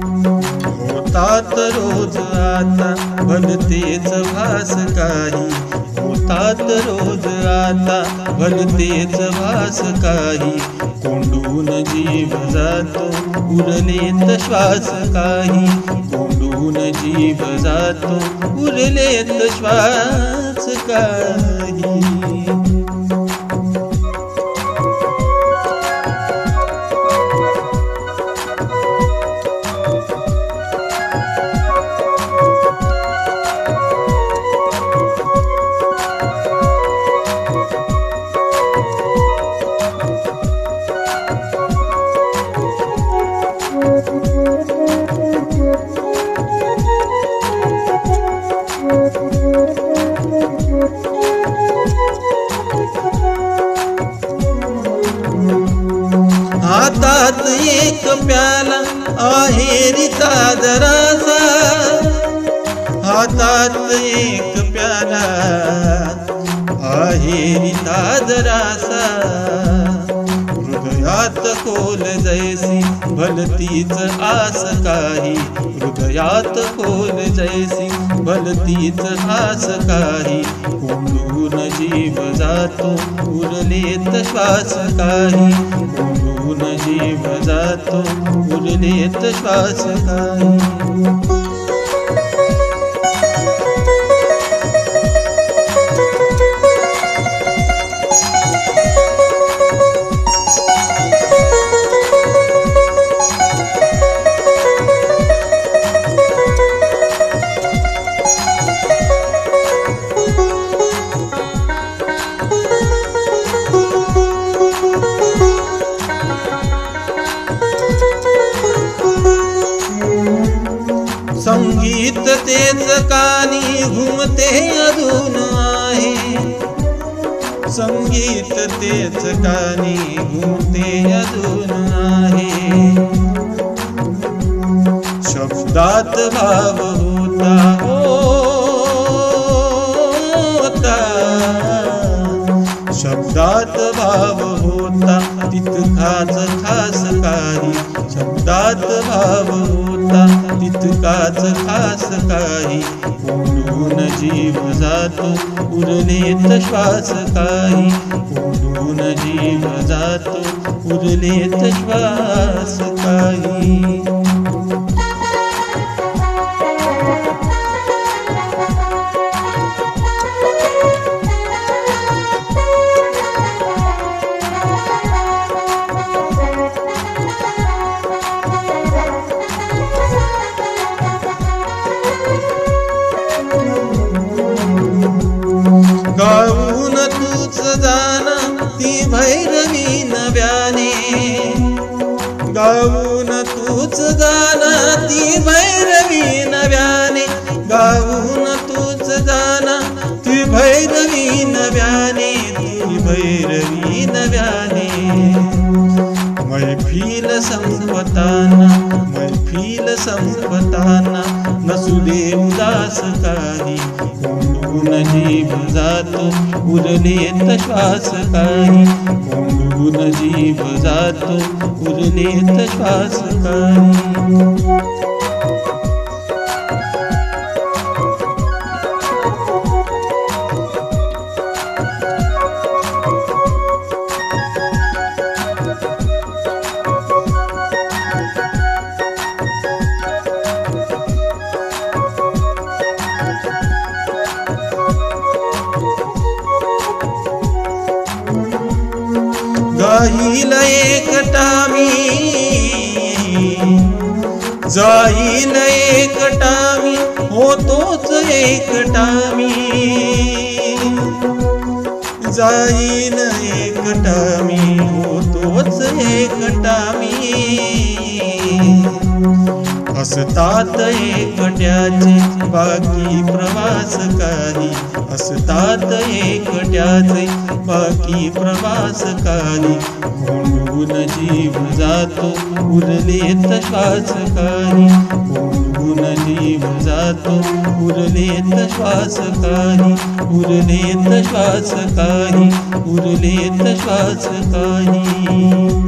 होतात रोज आता भलतेच भास काही, होतात रोज आता भलतेच भास काही. कोंडून जीव जातो उरलेत श्वास काही, कोंडून जीव जातो उरलेत श्वास काही. हातात एक प्याला आहे रिता जरासा, हातात एक प्याला आहे रिता जरासा. हृदयात खोल जैसी भलतीच आस काही, हृदयात खोल जैसी भलतीच आस काही. कोंडून जीव जातो उरलेत श्वास काही, कोंडून जीव जातो उरलेत श्वास काही. संगीत तेच कानी घुमते अजून आहे, संगीत तेच कानी घुमते अजून आहे. शब्दात भाव होता, शब्दात भाव होता तितकाच खास काही, शब्दात भाव होता तितकाच खास काही. कोंडून जीव जातो उरलेत श्वास काही, कोंडून जीव जातो उरलेत श्वास काही. गाऊन तूच जाना ती भैरवी नव्याने, गाऊन तूच जाना ती भैरवी नव्याने, गाऊन तूच जाना ती भैरवी नव्याने, ती भैरवी नव्याने. मैफिल संपताना, मैफिल संपताना नसुदे उदास काही. कोंडून जीव जातो उरलेत श्वास काही, कोंडून जीव जातो उरलेत श्वास काही. जाईल एकटा मी, जाईल एकटा मी, होतोच एकटा मी, जाईल एकटा मी, होतोच एकटा मी. असतात एकट्याचे बाकी प्रवास काही, असतात एकट्याचे बाकी प्रवास काही. कोंडून जीव जातो उरलेत श्वास काही, कोंडून जीव जातो उरलेत श्वास काही, उरलेत श्वास काही, उरलेत श्वास काही.